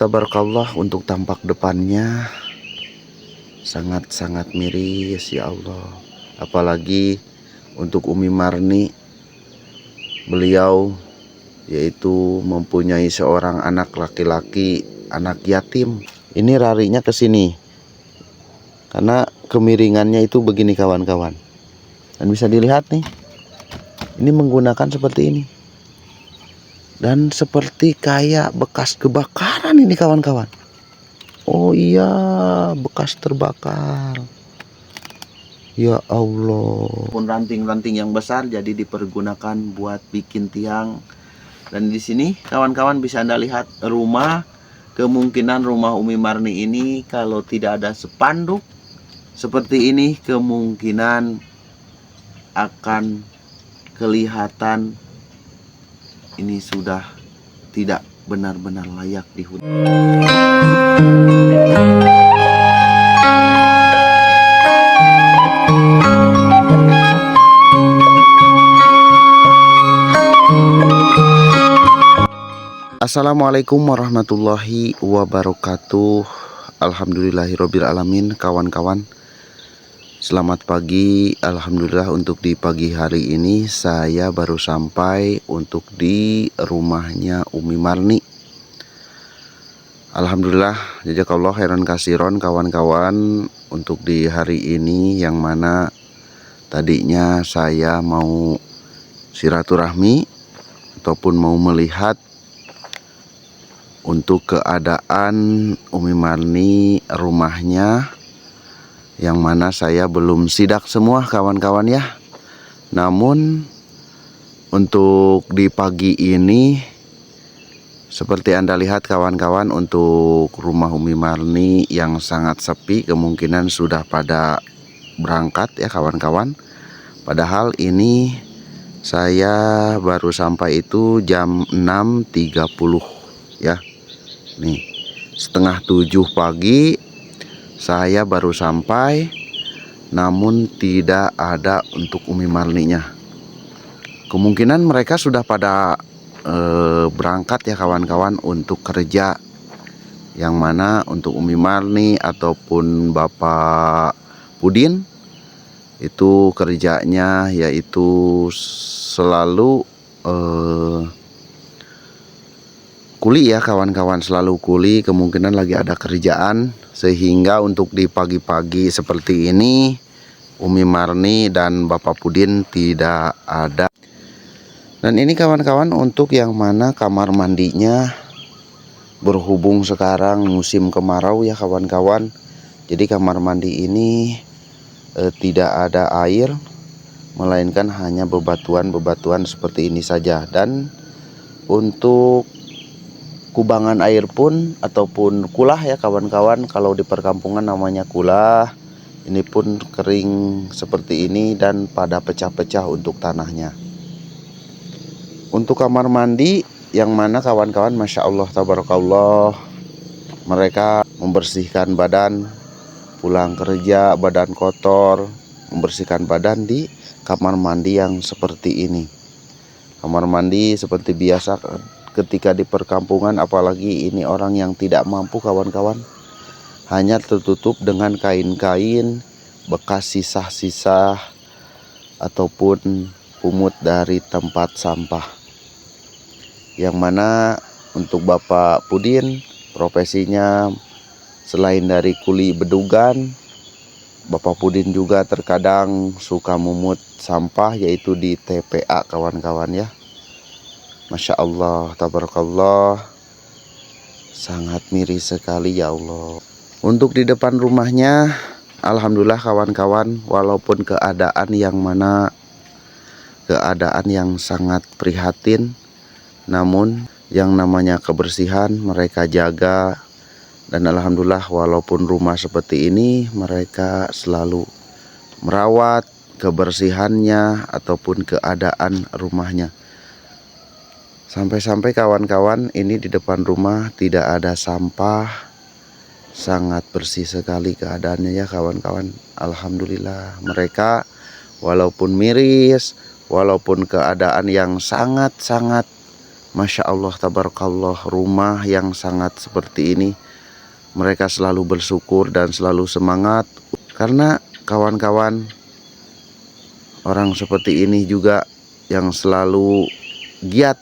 Tabarakallah, untuk tampak depannya sangat-sangat miris ya Allah. Apalagi untuk Umi Marni, beliau yaitu mempunyai seorang anak laki-laki, anak yatim. Ini larinya ke sini karena kemiringannya itu begini kawan-kawan. Dan bisa dilihat nih, ini menggunakan seperti ini. Dan seperti kayak bekas kebakaran ini kawan-kawan. Oh iya, bekas terbakar. Ya Allah. Pun ranting-ranting yang besar jadi dipergunakan buat bikin tiang. Dan di sini kawan-kawan bisa Anda lihat rumah. Kemungkinan rumah Umi Marni ini kalau tidak ada spanduk seperti ini, kemungkinan akan kelihatan ini sudah tidak benar-benar layak dihuni. Assalamualaikum warahmatullahi wabarakatuh. Alhamdulillahirabbil alamin. Kawan-kawan, selamat pagi. Alhamdulillah, untuk di pagi hari ini saya baru sampai untuk di rumahnya Umi Marni. Alhamdulillah, jazakallah khairan kasiron kawan-kawan, untuk di hari ini yang mana tadinya saya mau silaturahmi ataupun mau melihat untuk keadaan Umi Marni rumahnya, yang mana saya belum sidak semua kawan-kawan ya. Namun untuk di pagi ini seperti Anda lihat kawan-kawan, untuk rumah Umi Marni yang sangat sepi, kemungkinan sudah pada berangkat ya kawan-kawan. Padahal ini saya baru sampai itu jam 6.30 ya. Nih, setengah 7 pagi saya baru sampai, namun tidak ada untuk Umi Marninya. Kemungkinan mereka sudah pada berangkat ya kawan-kawan untuk kerja. Yang mana untuk Umi Marni ataupun Bapak Pudin itu kerjanya yaitu selalu kuli ya kawan-kawan, selalu kuli. Kemungkinan lagi ada kerjaan, sehingga untuk di pagi-pagi seperti ini Umi Marni dan Bapak Pudin tidak ada. Dan ini kawan-kawan untuk yang mana kamar mandinya, berhubung sekarang musim kemarau ya kawan-kawan, jadi kamar mandi ini tidak ada air, melainkan hanya bebatuan-bebatuan seperti ini saja. Dan untuk kubangan air pun ataupun kulah ya kawan-kawan, kalau di perkampungan namanya kulah, ini pun kering seperti ini dan pada pecah-pecah untuk tanahnya. Untuk kamar mandi yang mana kawan-kawan, Masya Allah tabarakallah, mereka membersihkan badan pulang kerja, badan kotor, membersihkan badan di kamar mandi yang seperti ini. Kamar mandi seperti biasa ketika di perkampungan, apalagi ini orang yang tidak mampu kawan-kawan, hanya tertutup dengan kain-kain bekas sisa-sisa ataupun pungut dari tempat sampah. Yang mana untuk Bapak Pudin profesinya selain dari kuli bedugan, Bapak Pudin juga terkadang suka mumut sampah yaitu di TPA kawan-kawan ya. Masya Allah tabarakallah, sangat miris sekali ya Allah. Untuk di depan rumahnya, alhamdulillah kawan-kawan, walaupun keadaan yang sangat prihatin, namun yang namanya kebersihan mereka jaga. Dan alhamdulillah walaupun rumah seperti ini, mereka selalu merawat kebersihannya ataupun keadaan rumahnya. Sampai-sampai kawan-kawan, ini di depan rumah tidak ada sampah. Sangat bersih sekali keadaannya ya kawan-kawan. Alhamdulillah, mereka walaupun miris, walaupun keadaan yang sangat-sangat Masya Allah tabarakallah, rumah yang sangat seperti ini mereka selalu bersyukur dan selalu semangat. Karena kawan-kawan, orang seperti ini juga yang selalu giat,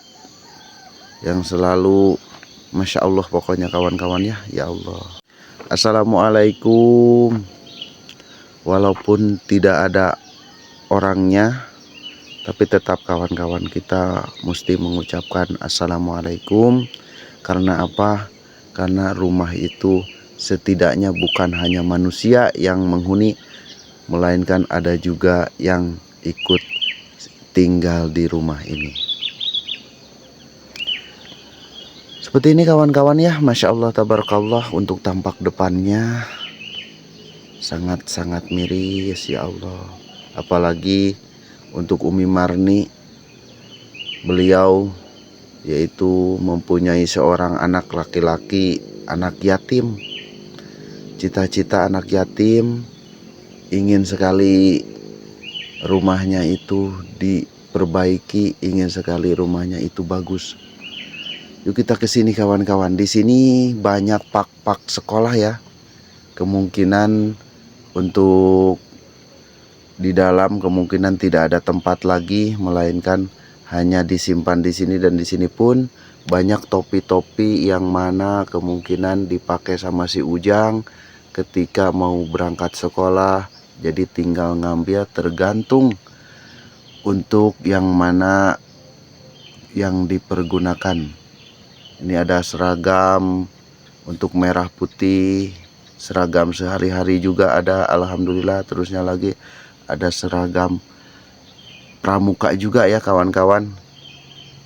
yang selalu Masya Allah pokoknya kawan-kawan ya. Ya Allah. Assalamualaikum. Walaupun tidak ada orangnya, tapi tetap kawan-kawan kita mesti mengucapkan Assalamualaikum. Karena apa? Karena rumah itu setidaknya bukan hanya manusia yang menghuni, melainkan ada juga yang ikut tinggal di rumah ini. Seperti ini kawan-kawan ya, Masya Allah tabarakallah. Untuk tampak depannya sangat-sangat miris ya Allah. Apalagi untuk Umi Marni, beliau yaitu mempunyai seorang anak laki-laki, anak yatim. Cita-cita anak yatim ingin sekali rumahnya itu diperbaiki, ingin sekali rumahnya itu bagus. Yuk kita ke sini kawan-kawan. Di sini banyak pak-pak sekolah ya. Kemungkinan untuk di dalam kemungkinan tidak ada tempat lagi, melainkan hanya disimpan di sini. Dan di sini pun banyak topi-topi yang mana kemungkinan dipakai sama si Ujang ketika mau berangkat sekolah. Jadi tinggal ngambil, tergantung untuk yang mana yang dipergunakan. Ini ada seragam untuk merah putih, seragam sehari-hari juga ada, alhamdulillah. Terusnya lagi ada seragam pramuka juga ya kawan-kawan.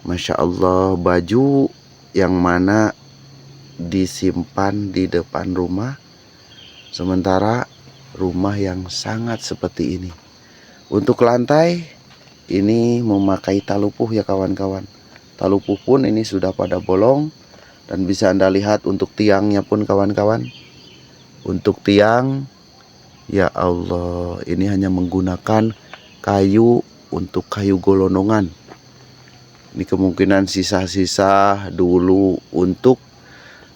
Masya Allah, baju yang mana disimpan di depan rumah, sementara rumah yang sangat seperti ini. Untuk lantai ini memakai talupuh ya kawan-kawan. Talupuh pun ini sudah pada bolong. Dan bisa Anda lihat untuk tiangnya pun kawan-kawan. Untuk tiang, ya Allah, ini hanya menggunakan kayu, untuk kayu golonongan. Ini kemungkinan sisa-sisa dulu untuk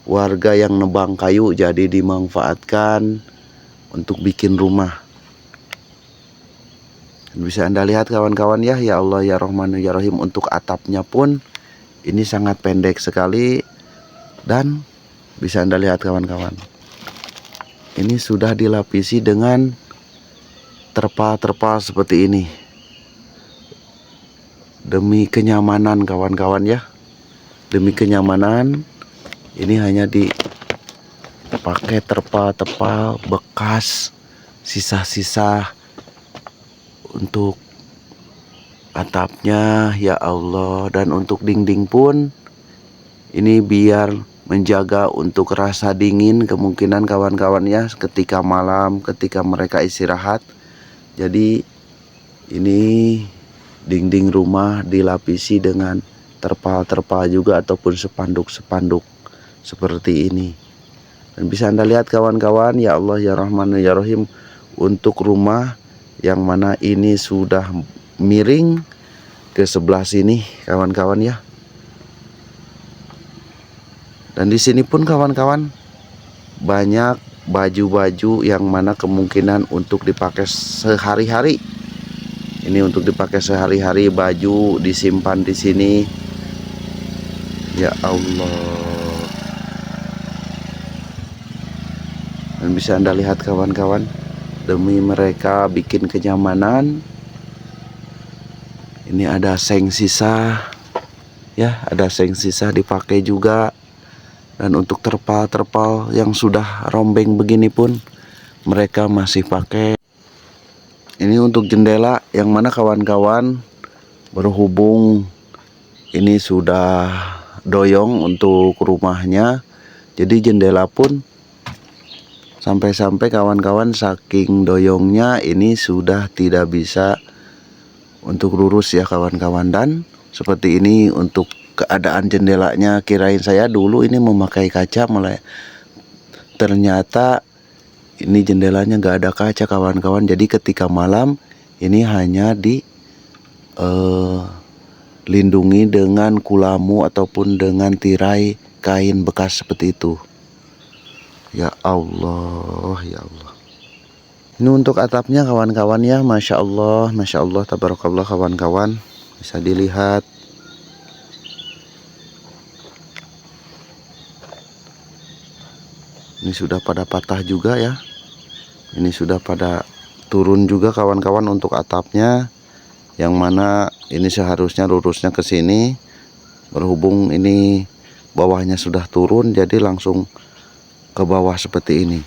warga yang nebang kayu, jadi dimanfaatkan untuk bikin rumah. Bisa Anda lihat kawan-kawan ya. Ya Allah ya Rahman ya Rahim. Untuk atapnya pun ini sangat pendek sekali. Dan bisa Anda lihat kawan-kawan, ini sudah dilapisi dengan terpal-terpal seperti ini. Demi kenyamanan kawan-kawan ya. Demi kenyamanan, ini hanya dipakai terpal-terpal bekas, sisa-sisa untuk atapnya ya Allah. Dan untuk dinding pun ini biar menjaga untuk rasa dingin kemungkinan kawan-kawan ya, ketika malam, ketika mereka istirahat. Jadi ini dinding rumah dilapisi dengan terpal-terpal juga ataupun spanduk-spanduk seperti ini. Dan bisa Anda lihat kawan-kawan, ya Allah ya Rahman ya Rahim, untuk rumah yang mana ini sudah miring ke sebelah sini kawan-kawan ya. Dan di sini pun kawan-kawan banyak baju-baju yang mana kemungkinan untuk dipakai sehari-hari. Ini untuk dipakai sehari-hari, baju disimpan di sini. Ya Allah. Dan bisa Anda lihat kawan-kawan, demi mereka bikin kenyamanan. Ini ada seng sisa. Ya, ada seng sisa dipakai juga. Dan untuk terpal-terpal yang sudah rombeng begini pun mereka masih pakai. Ini untuk jendela yang mana kawan-kawan, berhubung ini sudah doyong untuk rumahnya, jadi jendela pun sampai-sampai kawan-kawan saking doyongnya ini sudah tidak bisa untuk lurus ya kawan-kawan. Dan seperti ini untuk keadaan jendelanya. Kirain saya dulu ini memakai kaca, mulai ternyata ini jendelanya nggak ada kaca kawan-kawan. Jadi ketika malam ini hanya lindungi dengan kulamu ataupun dengan tirai kain bekas seperti itu. Ya Allah, ya Allah. Ini untuk atapnya kawan-kawan ya, Masya Allah, tabarakallah kawan-kawan. Bisa dilihat. Ini sudah pada patah juga ya. Ini sudah pada turun juga kawan-kawan untuk atapnya. Yang mana ini seharusnya lurusnya ke sini. Berhubung ini bawahnya sudah turun, jadi langsung ke bawah seperti ini.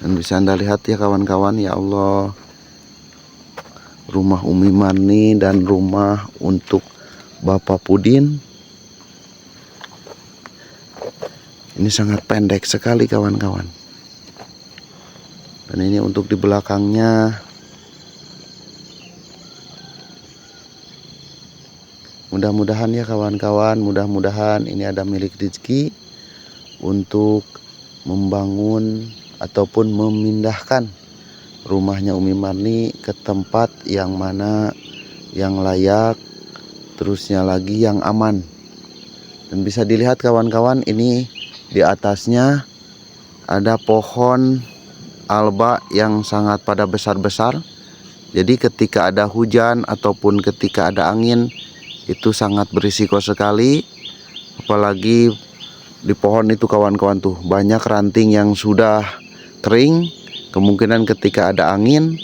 Dan bisa Anda lihat ya kawan-kawan, ya Allah. Rumah Umi Marni dan rumah untuk Bapak Pudin. Ini sangat pendek sekali kawan-kawan. Dan ini untuk di belakangnya. Mudah-mudahan ya kawan-kawan, mudah-mudahan ini ada milik rezeki untuk membangun ataupun memindahkan rumahnya Umi Marni ke tempat yang mana yang layak, terusnya lagi yang aman. Dan bisa dilihat kawan-kawan, ini di atasnya ada pohon alba yang sangat pada besar-besar. Jadi ketika ada hujan ataupun ketika ada angin, itu sangat berisiko sekali. Apalagi di pohon itu kawan-kawan tuh banyak ranting yang sudah kering. Kemungkinan ketika ada angin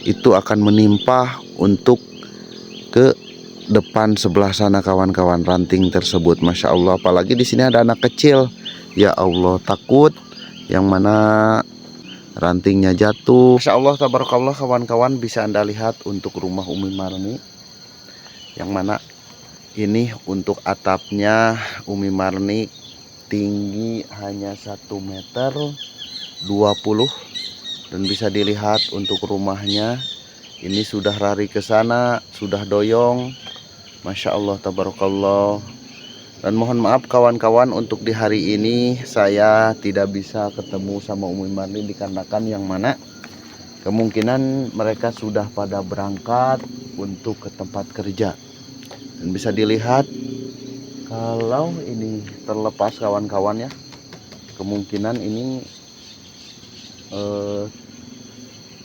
itu akan menimpa untuk ke depan sebelah sana kawan-kawan, ranting tersebut. Masya Allah, apalagi di sini ada anak kecil. Ya Allah, takut yang mana rantingnya jatuh. Masya Allah, tabarakallah kawan-kawan. Bisa Anda lihat untuk rumah Umi Marni, yang mana ini untuk atapnya Umi Marni tinggi hanya 1,20 meter. Dan bisa dilihat untuk rumahnya ini sudah lari ke sana, sudah doyong. Masya Allah, tabarakallah. Dan mohon maaf kawan-kawan, untuk di hari ini saya tidak bisa ketemu sama Umi Marni dikarenakan yang mana kemungkinan mereka sudah pada berangkat untuk ke tempat kerja. Dan bisa dilihat kalau ini terlepas kawan-kawan ya, kemungkinan ini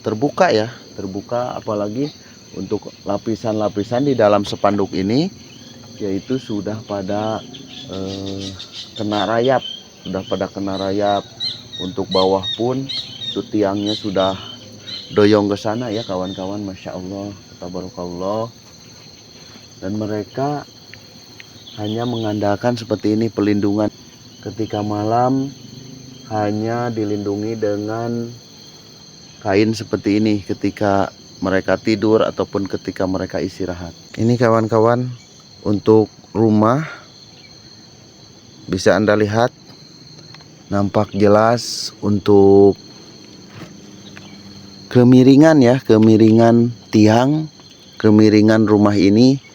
terbuka ya, terbuka. Apalagi untuk lapisan-lapisan di dalam spanduk ini, yaitu sudah pada kena rayap, untuk bawah pun itu tiangnya sudah doyong ke sana ya kawan-kawan. Masya Allah, tabarakallah. Dan mereka hanya mengandalkan seperti ini pelindungan. Ketika malam hanya dilindungi dengan kain seperti ini ketika mereka tidur ataupun ketika mereka istirahat. Ini kawan-kawan untuk rumah, bisa Anda lihat nampak jelas untuk kemiringan ya, kemiringan tiang, kemiringan rumah ini.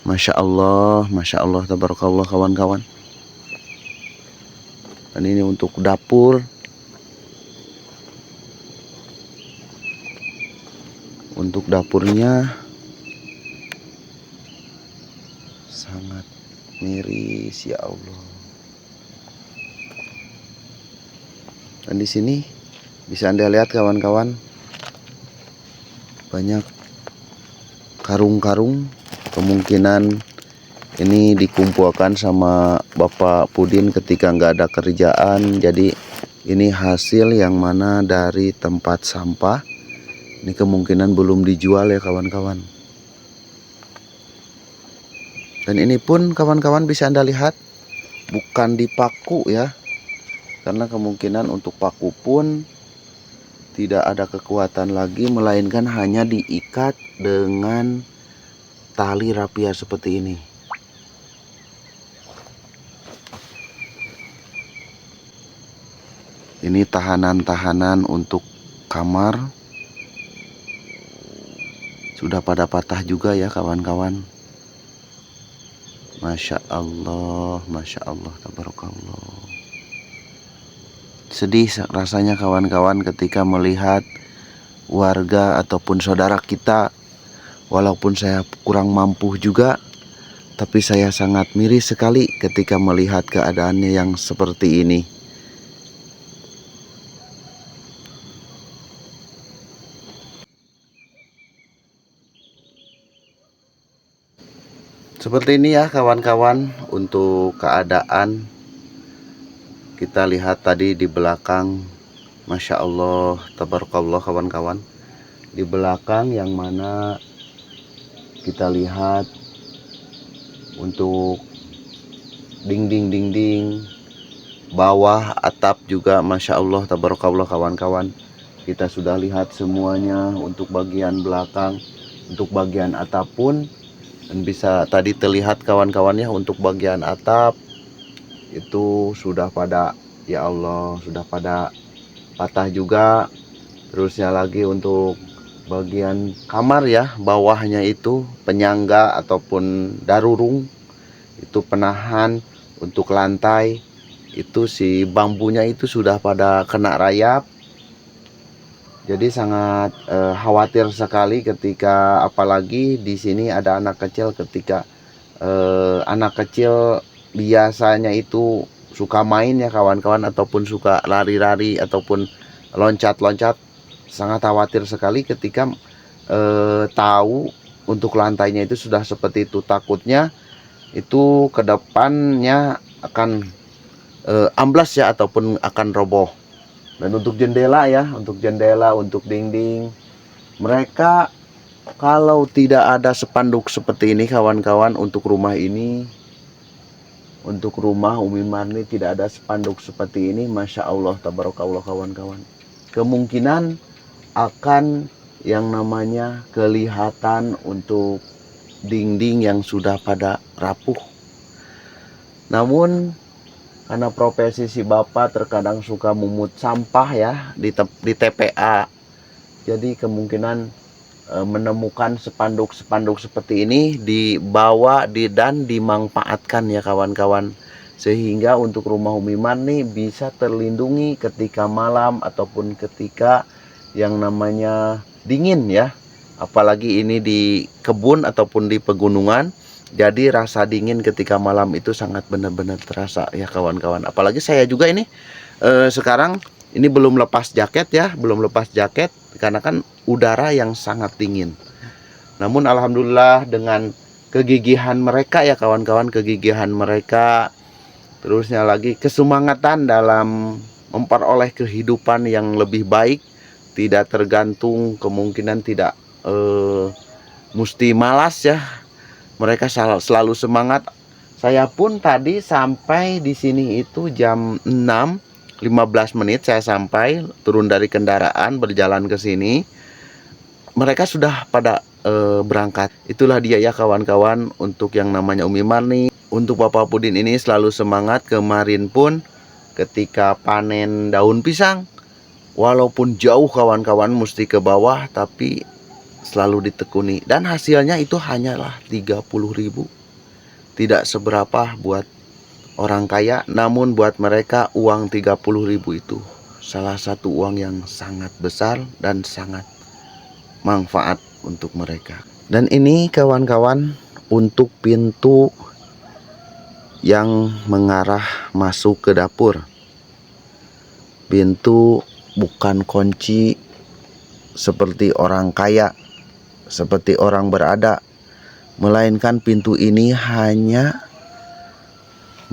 Masya Allah, tabarakallah kawan-kawan. Dan ini untuk dapur. Untuk dapurnya sangat miris ya Allah. Dan di sini bisa Anda lihat kawan-kawan, banyak karung-karung. Kemungkinan ini dikumpulkan sama Bapak Pudin ketika nggak ada kerjaan. Jadi ini hasil yang mana dari tempat sampah. Ini kemungkinan belum dijual ya kawan-kawan. Dan ini pun kawan-kawan bisa Anda lihat bukan dipaku ya. Karena kemungkinan untuk paku pun tidak ada kekuatan lagi, melainkan hanya diikat dengan tali rapia seperti ini. Ini tahanan-tahanan untuk kamar. Sudah pada patah juga ya kawan-kawan. Masya Allah, tabarakallah. Sedih rasanya kawan-kawan ketika melihat warga ataupun saudara kita Walaupun saya kurang mampu juga, tapi saya sangat miris sekali ketika melihat keadaannya yang seperti ini. Seperti ini ya kawan-kawan, untuk keadaan kita lihat tadi di belakang. Masya Allah, tabarakallah kawan-kawan. Di belakang yang mana kita lihat untuk dinding-dinding, bawah atap juga Masya Allah tabarakallah kawan-kawan. Kita sudah lihat semuanya untuk bagian belakang, untuk bagian atap pun. Dan bisa tadi terlihat kawan-kawannya untuk bagian atap itu sudah pada, ya Allah, sudah pada patah juga. Terusnya lagi untuk bagian kamar ya, bawahnya itu penyangga ataupun darurung, itu penahan untuk lantai, itu si bambunya itu sudah pada kena rayap. Jadi sangat khawatir sekali ketika apalagi di sini ada anak kecil. Ketika anak kecil biasanya itu suka main ya kawan-kawan, ataupun suka lari-lari ataupun loncat-loncat. Sangat khawatir sekali ketika tahu untuk lantainya itu sudah seperti itu. Takutnya itu ke depannya akan amblas ya, ataupun akan roboh. Dan untuk jendela ya, untuk jendela, untuk dinding, mereka kalau tidak ada spanduk seperti ini kawan-kawan, untuk rumah ini, untuk rumah Umi Marni tidak ada spanduk seperti ini, Masya Allah tabarakallah kawan-kawan, kemungkinan akan yang namanya kelihatan untuk dinding yang sudah pada rapuh. Namun karena profesi si bapak terkadang suka memungut sampah ya di TPA, jadi kemungkinan menemukan spanduk-spanduk seperti ini dibawa dan dimanfaatkan ya kawan-kawan, sehingga untuk rumah Umi Marni bisa terlindungi ketika malam ataupun ketika yang namanya dingin ya, apalagi ini di kebun ataupun di pegunungan. Jadi rasa dingin ketika malam itu sangat benar-benar terasa ya kawan-kawan. Apalagi saya juga ini sekarang ini belum lepas jaket ya, belum lepas jaket karena kan udara yang sangat dingin. Namun alhamdulillah dengan kegigihan mereka ya kawan-kawan, kegigihan mereka, terusnya lagi kesemangatan dalam memperoleh kehidupan yang lebih baik, tidak tergantung, kemungkinan tidak mesti malas ya. Mereka selalu semangat. Saya pun tadi sampai di sini itu jam 6:15 saya sampai, turun dari kendaraan berjalan ke sini. Mereka sudah pada berangkat. Itulah dia ya kawan-kawan, untuk yang namanya Umi Marni. Untuk Bapak Pudin ini selalu semangat. Kemarin pun ketika panen daun pisang, walaupun jauh kawan-kawan mesti ke bawah, tapi selalu ditekuni, dan hasilnya itu hanyalah 30.000. Tidak seberapa buat orang kaya, namun buat mereka uang 30.000 itu salah satu uang yang sangat besar dan sangat manfaat untuk mereka. Dan ini kawan-kawan untuk pintu yang mengarah masuk ke dapur. Pintu bukan kunci seperti orang kaya, seperti orang berada, melainkan pintu ini hanya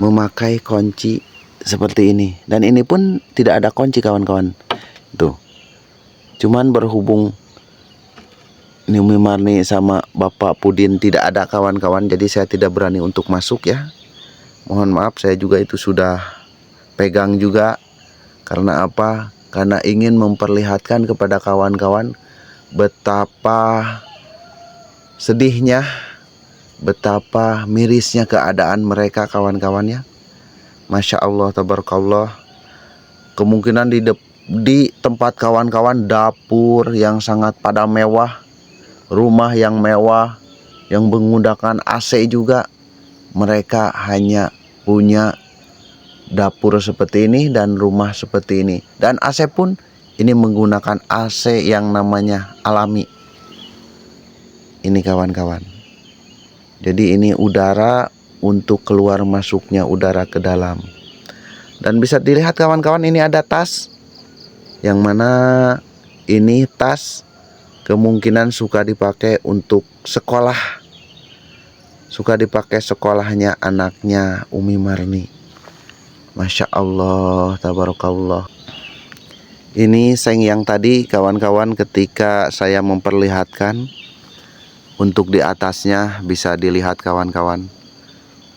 memakai kunci seperti ini. Dan ini pun tidak ada kunci kawan-kawan. Tuh. Cuman berhubung ini Umi Marni sama Bapak Pudin tidak ada kawan-kawan, jadi saya tidak berani untuk masuk ya. Mohon maaf, saya juga itu sudah pegang juga. Karena apa? Karena ingin memperlihatkan kepada kawan-kawan betapa sedihnya, betapa mirisnya keadaan mereka kawan-kawannya. Masya Allah tabarakallah. Kemungkinan di tempat kawan-kawan dapur yang sangat pada mewah, rumah yang mewah, yang menggunakan AC juga, mereka hanya punya dapur seperti ini dan rumah seperti ini. Dan AC pun ini menggunakan AC yang namanya alami. Ini kawan-kawan. Jadi ini udara untuk keluar masuknya udara ke dalam. Dan bisa dilihat kawan-kawan, ini ada tas, yang mana ini tas kemungkinan suka dipakai untuk sekolah, suka dipakai sekolahnya anaknya Umi Marni. Masya Allah, tabarakallah. Ini seng yang tadi kawan-kawan, ketika saya memperlihatkan, untuk di atasnya bisa dilihat kawan-kawan,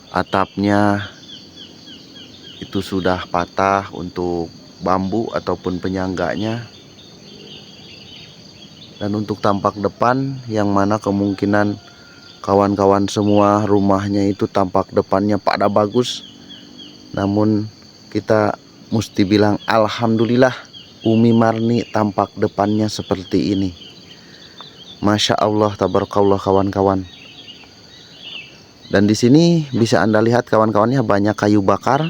atapnya itu sudah patah untuk bambu ataupun penyangganya. Dan untuk tampak depan, yang mana kemungkinan kawan-kawan semua rumahnya itu tampak depannya pada bagus. Namun kita mesti bilang alhamdulillah, Umi Marni tampak depannya seperti ini. Masya Allah, tabarakallah kawan-kawan. Dan di sini bisa Anda lihat kawan-kawannya, banyak kayu bakar.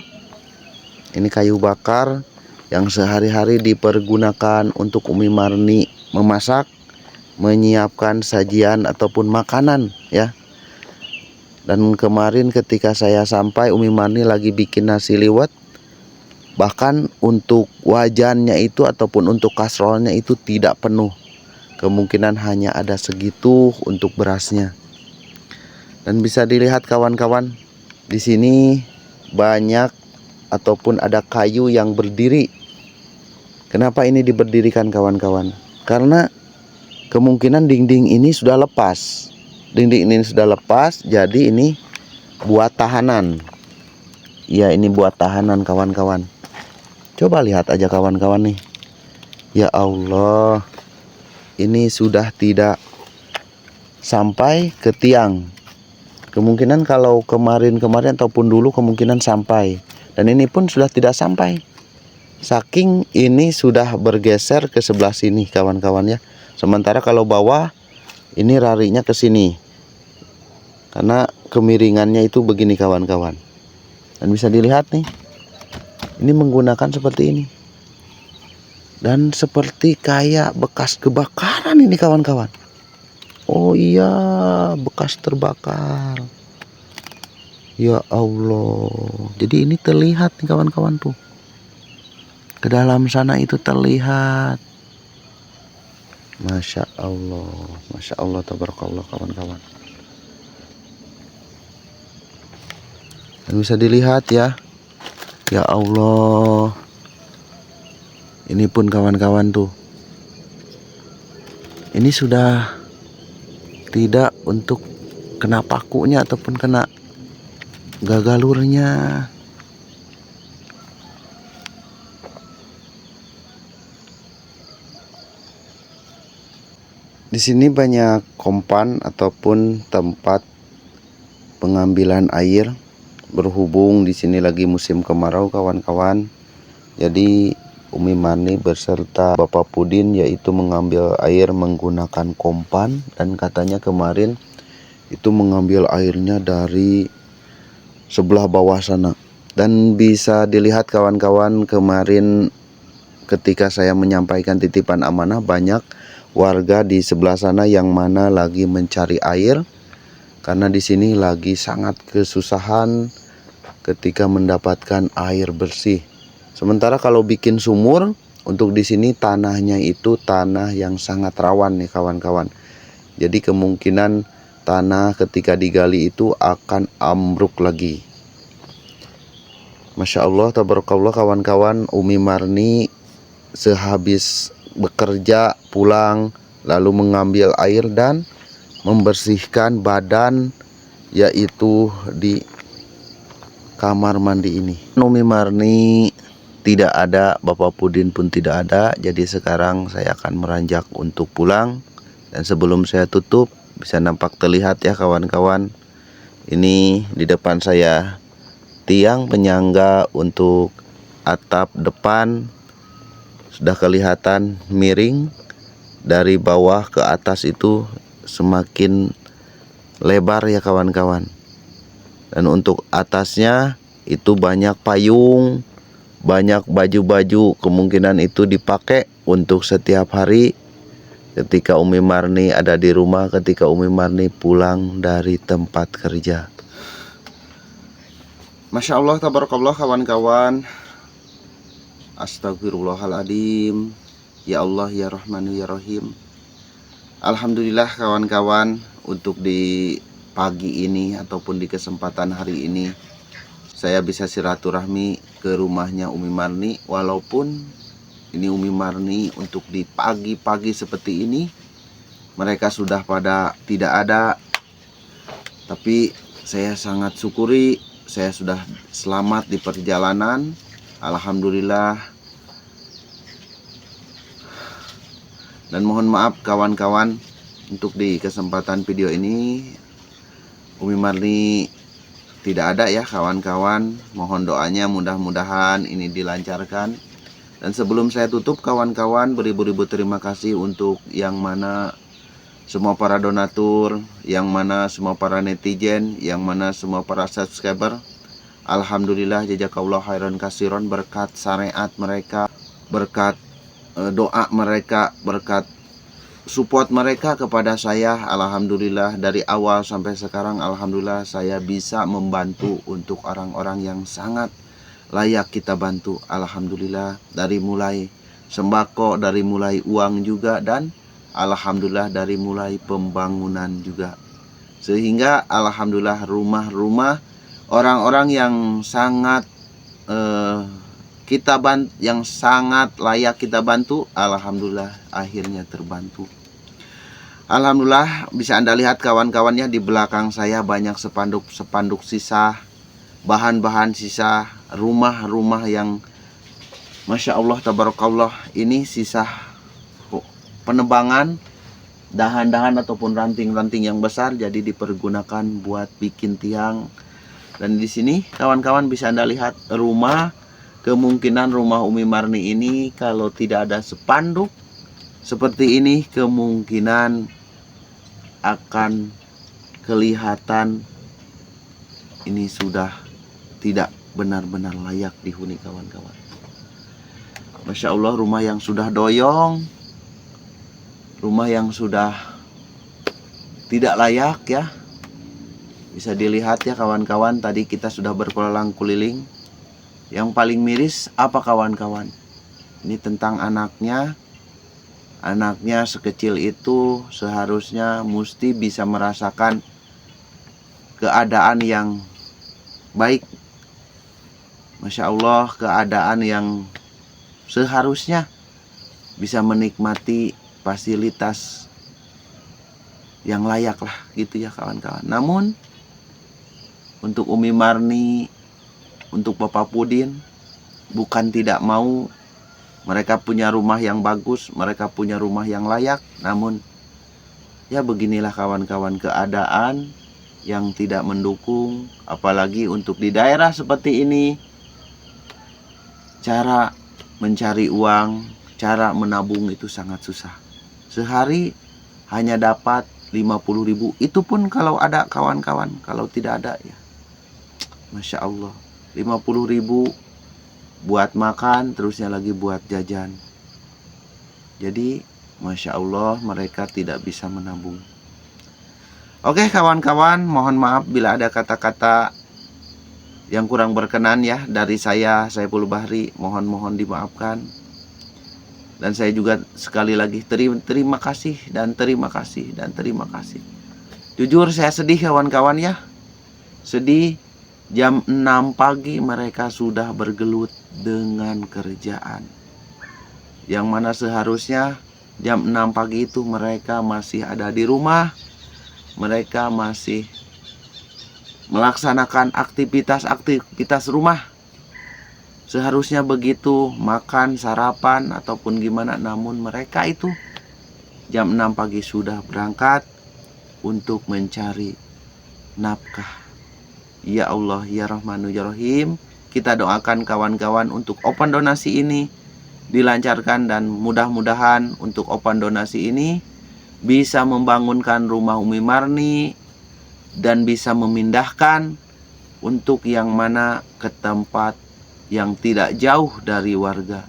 Ini kayu bakar yang sehari-hari dipergunakan untuk Umi Marni memasak, menyiapkan sajian ataupun makanan ya. Dan kemarin ketika saya sampai, Umi Marni lagi bikin nasi liwet. Bahkan untuk wajannya itu ataupun untuk kasrolnya itu tidak penuh. Kemungkinan hanya ada segitu untuk berasnya. Dan bisa dilihat kawan-kawan, di sini banyak ataupun ada kayu yang berdiri. Kenapa ini diberdirikan kawan-kawan? Karena kemungkinan dinding ini sudah lepas. Dinding ini sudah lepas, jadi ini buat tahanan. Ya, ini buat tahanan kawan-kawan. Coba lihat aja kawan-kawan nih. Ya Allah, ini sudah tidak sampai ke tiang. Kemungkinan kalau kemarin-kemarin ataupun dulu kemungkinan sampai. Dan ini pun sudah tidak sampai. Saking ini sudah bergeser ke sebelah sini kawan-kawan ya. Sementara kalau bawah ini rarinya ke sini. Karena kemiringannya itu begini kawan-kawan. Dan bisa dilihat nih. Ini menggunakan seperti ini. Dan seperti kayak bekas kebakaran ini kawan-kawan. Oh iya, bekas terbakar. Ya Allah. Jadi ini terlihat nih kawan-kawan tuh. Ke dalam sana itu terlihat. Masya Allah, tabarakallah kawan-kawan. Bisa dilihat ya. Ya Allah. Ini pun kawan-kawan tuh. Ini sudah tidak untuk kena pakunya ataupun kena gagalurnya. Di sini banyak kompan ataupun tempat pengambilan air. Berhubung di sini lagi musim kemarau kawan-kawan. Jadi Umi Marni beserta Bapak Pudin yaitu mengambil air menggunakan kompan. Dan katanya kemarin itu mengambil airnya dari sebelah bawah sana. Dan bisa dilihat kawan-kawan, kemarin ketika saya menyampaikan titipan amanah, banyak warga di sebelah sana yang mana lagi mencari air. Karena di sini lagi sangat kesusahan ketika mendapatkan air bersih. Sementara kalau bikin sumur, untuk di sini tanahnya itu tanah yang sangat rawan nih kawan-kawan. Jadi kemungkinan tanah ketika digali itu akan ambruk lagi. Masya Allah, tabarakallah kawan-kawan. Umi Marni sehabis bekerja pulang lalu mengambil air dan membersihkan badan, yaitu di kamar mandi ini. Umi Marni tidak ada, Bapak Pudin pun tidak ada. Jadi sekarang saya akan meranjak untuk pulang. Dan sebelum saya tutup, bisa nampak terlihat ya kawan-kawan. Ini di depan saya tiang penyangga untuk atap depan. Sudah kelihatan miring. Dari bawah ke atas itu semakin lebar ya kawan-kawan. Dan untuk atasnya itu banyak payung, banyak baju-baju, kemungkinan itu dipakai untuk setiap hari ketika Umi Marni ada di rumah, ketika Umi Marni pulang dari tempat kerja. Masya Allah, tabarakallah kawan-kawan. Astagfirullahaladzim. Ya Allah, ya Rahmanu, ya Rahim. Alhamdulillah kawan-kawan, untuk di pagi ini ataupun di kesempatan hari ini saya bisa silaturahmi ke rumahnya Umi Marni. Walaupun ini Umi Marni untuk di pagi-pagi seperti ini mereka sudah pada tidak ada, tapi saya sangat syukuri saya sudah selamat di perjalanan. Alhamdulillah. Dan mohon maaf kawan-kawan, untuk di kesempatan video ini Umi Marni tidak ada ya kawan-kawan. Mohon doanya, mudah-mudahan ini dilancarkan. Dan sebelum saya tutup kawan-kawan, beribu-ribu terima kasih untuk yang mana semua para donatur, yang mana semua para netizen, yang mana semua para subscriber. Alhamdulillah, jazakallah khairan kasiron, berkat syariat mereka, berkat doa mereka, berkat support mereka kepada saya. Alhamdulillah, dari awal sampai sekarang alhamdulillah saya bisa membantu untuk orang-orang yang sangat layak kita bantu. Alhamdulillah, dari mulai sembako, dari mulai uang juga, dan alhamdulillah dari mulai pembangunan juga. Sehingga alhamdulillah rumah-rumah orang-orang yang sangat yang sangat layak kita bantu, alhamdulillah akhirnya terbantu. Alhamdulillah, bisa Anda lihat kawan-kawannya di belakang saya banyak spanduk sisa, bahan-bahan sisa, rumah-rumah yang Masya Allah tabarakallah, ini sisa penebangan dahan-dahan ataupun ranting-ranting yang besar, jadi dipergunakan buat bikin tiang. Dan di sini kawan-kawan bisa Anda lihat rumah, kemungkinan rumah Umi Marni ini kalau tidak ada spanduk seperti ini kemungkinan akan kelihatan ini sudah tidak benar-benar layak dihuni kawan-kawan. Masya Allah, rumah yang sudah doyong, rumah yang sudah tidak layak ya. Bisa dilihat ya kawan-kawan, tadi kita sudah berkeliling. Yang paling miris apa kawan-kawan? Ini tentang anaknya. Anaknya sekecil itu seharusnya mesti bisa merasakan keadaan yang baik. Masya Allah, keadaan yang seharusnya bisa menikmati fasilitas yang layak lah gitu ya kawan-kawan. Namun untuk Umi Marni, untuk Bapak Pudin, bukan tidak mau mereka punya rumah yang bagus, mereka punya rumah yang layak. Namun ya beginilah kawan-kawan, keadaan yang tidak mendukung. Apalagi untuk di daerah seperti ini, cara mencari uang, cara menabung itu sangat susah. Sehari hanya dapat 50.000, itu pun kalau ada kawan-kawan. Kalau tidak ada ya Masya Allah, 50.000 buat makan, terusnya lagi buat jajan. Jadi Masya Allah, mereka tidak bisa menabung. Oke kawan-kawan, mohon maaf bila ada kata-kata yang kurang berkenan ya dari saya, Saiful Bahri, mohon dimaafkan. Dan saya juga sekali lagi terima kasih dan terima kasih dan terima kasih. Jujur saya sedih kawan-kawan ya, sedih. Jam 6 pagi mereka sudah bergelut dengan kerjaan, yang mana seharusnya jam 6 pagi itu mereka masih ada di rumah, mereka masih melaksanakan aktivitas rumah. Seharusnya begitu, makan, sarapan ataupun gimana. Namun mereka itu jam 6 pagi sudah berangkat untuk mencari nafkah. Ya Allah, ya Rahmanu, ya Rahim. Kita doakan kawan-kawan untuk open donasi ini dilancarkan, dan mudah-mudahan untuk open donasi ini bisa membangunkan rumah Umi Marni dan bisa memindahkan untuk yang mana ke tempat yang tidak jauh dari warga.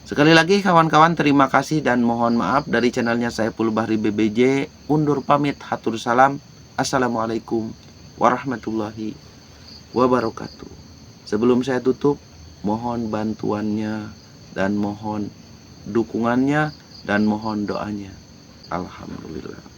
Sekali lagi kawan-kawan, terima kasih dan mohon maaf dari channelnya Saiful Bahri BBJ. Undur pamit, hatur salam. Assalamualaikum warahmatullahi wabarakatuh. Sebelum saya tutup, mohon bantuannya dan mohon dukungannya dan mohon doanya. Alhamdulillah.